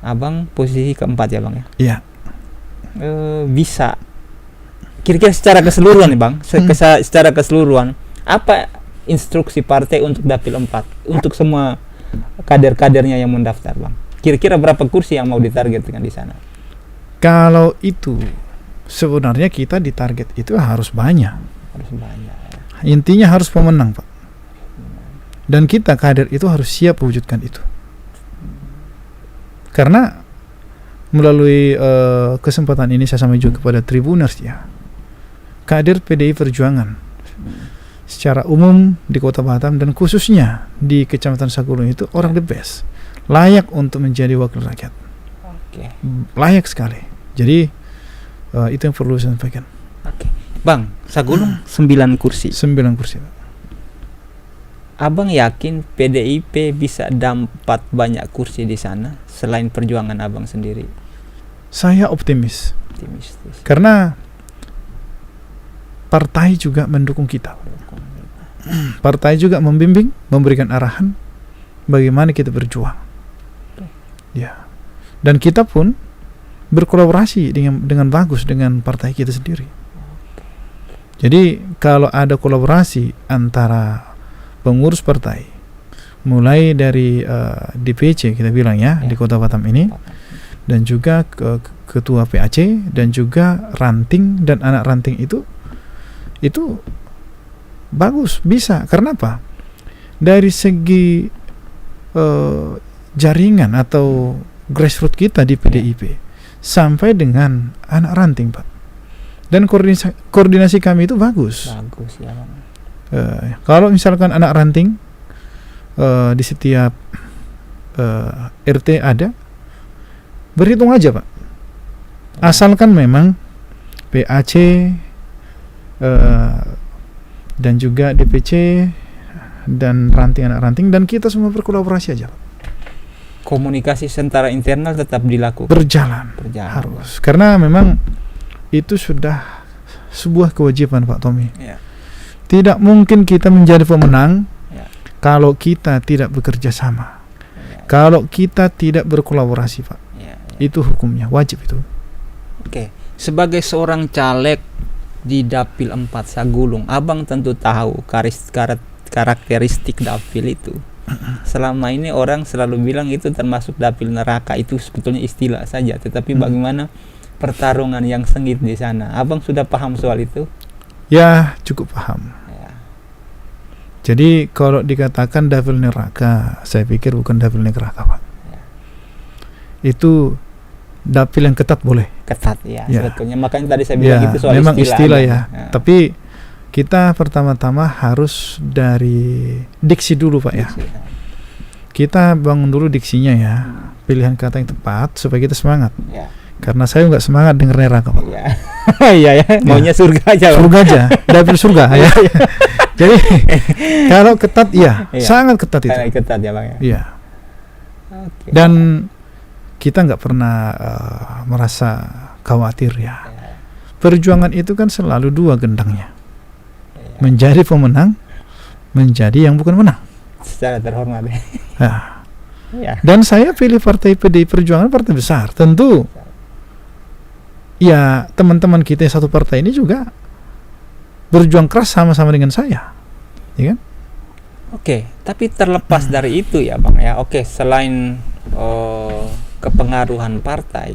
Abang posisi keempat ya Bang ya? Iya. Bisa kira-kira secara keseluruhan nih Bang, secara keseluruhan apa instruksi partai untuk dapil 4 untuk semua kader-kadernya yang mendaftar Bang? Kira-kira berapa kursi yang mau ditargetkan di sana? Kalau itu sebenarnya kita ditarget itu harus banyak. Harus banyak. Intinya harus pemenang Pak. Dan kita kader itu harus siap wujudkan itu. Karena melalui kesempatan ini saya sampaikan juga kepada Tribuners ya. Kader PDI Perjuangan secara umum di Kota Batam dan khususnya di Kecamatan Sagulung itu orang the best, layak untuk menjadi wakil rakyat. Oke. Layak sekali. Jadi itu yang perlu saya sampaikan. Oke. Bang, Sagulung 9 kursi. 9 kursi. Abang yakin PDIP bisa dapat banyak kursi di sana selain perjuangan Abang sendiri? Saya optimis. Optimistis. Karena partai juga mendukung kita. Partai juga membimbing, memberikan arahan bagaimana kita berjuang. Ya. Dan kita pun berkolaborasi dengan bagus dengan partai kita sendiri. Jadi kalau ada kolaborasi antara pengurus partai, mulai dari DPC kita bilang ya, di Kota Batam ini, dan juga ketua PAC dan juga ranting dan anak ranting itu bagus, bisa. Karena apa? Dari segi jaringan atau grassroots kita di PDIP sampai dengan anak ranting Pak, dan koordinasi kami itu bagus. Bagus ya Bang. Kalau misalkan anak ranting di setiap RT ada, berhitung aja Pak, asalkan memang PAC dan juga DPC dan ranting anak ranting dan kita semua berkolaborasi aja Pak. Komunikasi secara internal tetap dilakukan. Berjalan. Harus, karena memang itu sudah sebuah kewajiban Pak Tommy. Ya. Tidak mungkin kita menjadi pemenang kalau kita tidak bekerja sama, kalau kita tidak berkolaborasi Pak. Itu hukumnya, wajib itu. Oke, sebagai seorang caleg di Dapil 4 Sagulung, Abang tentu tahu karakteristik dapil itu. Selama ini orang selalu bilang itu termasuk dapil neraka, itu sebetulnya istilah saja, tetapi bagaimana pertarungan yang sengit di sana? Abang sudah paham soal itu? Ya, cukup paham. Jadi kalau dikatakan dapil neraka, saya pikir bukan dapil neraka Pak. Itu dapil yang ketat boleh. Ketat ya. Sebetulnya. Makanya tadi saya bilang itu soal memang istilah ya. Tapi kita pertama-tama harus dari diksi dulu Pak ya. Kita bangun dulu diksinya ya. Pilihan kata yang tepat supaya kita semangat. Karena saya nggak semangat denger neraka Pak. Iya ya. Maunya surga aja. Surga aja. Dapil surga ya. Jadi kalau ketat sangat ketat itu. Ketat ya Bang ya. Iya. Dan kita nggak pernah merasa khawatir ya. Perjuangan itu kan selalu dua gendangnya, menjadi pemenang, menjadi yang bukan menang. Secara terhormat. Dan saya pilih partai PDI Perjuangan, partai besar. Tentu, ya teman-teman kita yang satu partai ini juga berjuang keras sama-sama dengan saya, ya kan? Oke, tapi terlepas dari itu ya Bang ya. Oke, selain kepengaruhan partai,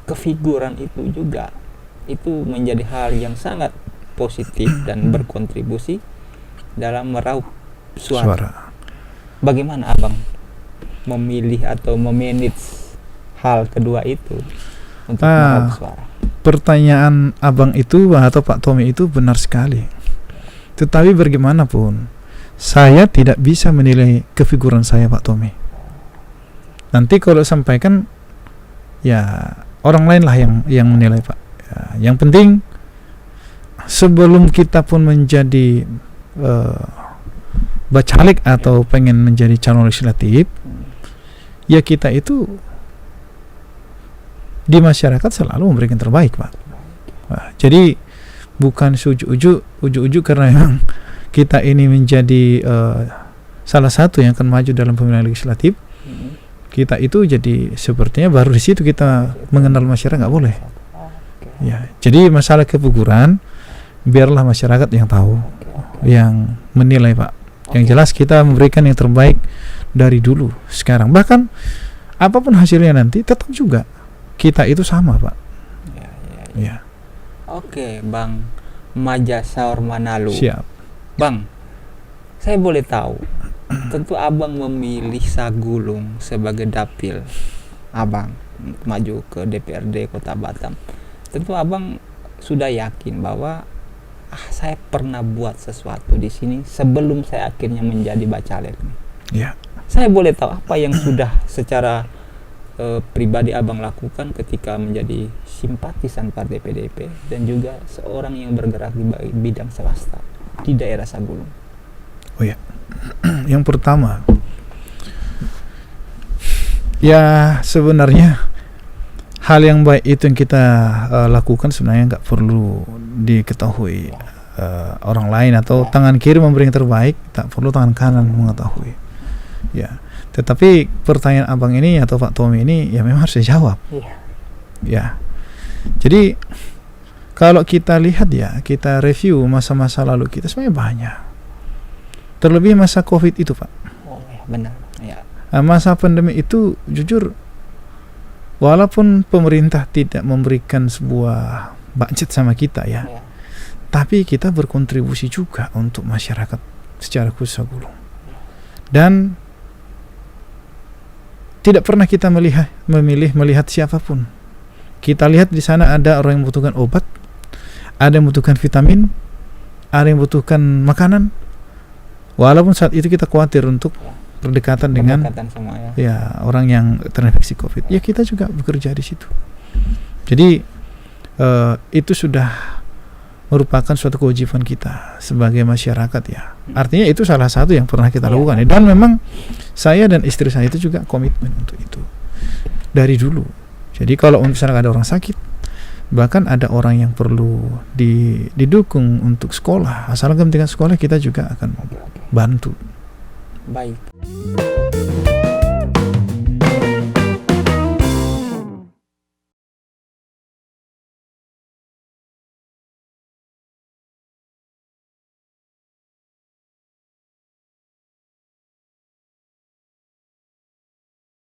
kefiguran itu juga itu menjadi hal yang sangat positif dan berkontribusi dalam meraup suara. Bagaimana Abang memilih atau memanage hal kedua itu untuk meraup suara? Pertanyaan Abang itu atau Pak Tommy itu benar sekali. Tetapi bagaimanapun saya tidak bisa menilai kefiguran saya Pak Tommy. Nanti kalau sampaikan ya orang lain lah yang menilai Pak. Yang penting sebelum kita pun menjadi bacalek atau pengen menjadi calon legislatif, ya kita itu di masyarakat selalu memberikan terbaik Pak. Jadi bukan ujuk-ujuk karena memang kita ini menjadi salah satu yang akan maju dalam pemilihan legislatif, kita itu jadi sepertinya baru di situ kita mengenal masyarakat, nggak boleh. Ya, jadi masalah kebukuran biarlah masyarakat yang tahu, yang menilai Pak. Yang jelas kita memberikan yang terbaik dari dulu sekarang. Bahkan apapun hasilnya nanti tetap juga kita itu sama Pak. Ya. Oke, Bang Maja Saur Manalu. Siap. Bang, saya boleh tahu, tentu Abang memilih Sagulung sebagai dapil Abang maju ke DPRD Kota Batam. Tentu Abang sudah yakin bahwa saya pernah buat sesuatu di sini sebelum saya akhirnya menjadi bacalek. Ya. Saya boleh tahu apa yang sudah secara pribadi Abang lakukan ketika menjadi simpatisan Partai PDIP dan juga seorang yang bergerak di bidang swasta di daerah Sagulung. Oh ya. Yang pertama, ya sebenarnya hal yang baik itu yang kita lakukan sebenarnya nggak perlu diketahui orang lain, atau tangan kiri memberi yang terbaik, tak perlu tangan kanan mengetahui. Ya, tetapi pertanyaan Abang ini atau Pak Tommy ini ya memang harus dijawab. Ya, jadi kalau kita lihat ya, kita review masa-masa lalu kita sebenarnya banyak. Terlebih masa COVID itu Pak. Oh ya, benar. Ya. Masa pandemi itu jujur, walaupun pemerintah tidak memberikan sebuah budget sama kita ya, tapi kita berkontribusi juga untuk masyarakat secara khusus Sagulung. Dan tidak pernah kita memilih melihat siapapun. Kita lihat di sana ada orang yang membutuhkan obat, ada yang membutuhkan vitamin, ada yang membutuhkan makanan. Walaupun saat itu kita khawatir untuk berdekatan dengan sama, ya orang yang terinfeksi COVID, ya kita juga bekerja di situ. Jadi itu sudah merupakan suatu kewajiban kita sebagai masyarakat ya. Artinya itu salah satu yang pernah kita lakukan ya. Dan memang saya dan istri saya itu juga komitmen untuk itu dari dulu. Jadi kalau misalnya ada orang sakit, bahkan ada orang yang perlu didukung untuk sekolah, asal kepentingan sekolah, kita juga akan bantu. Baik.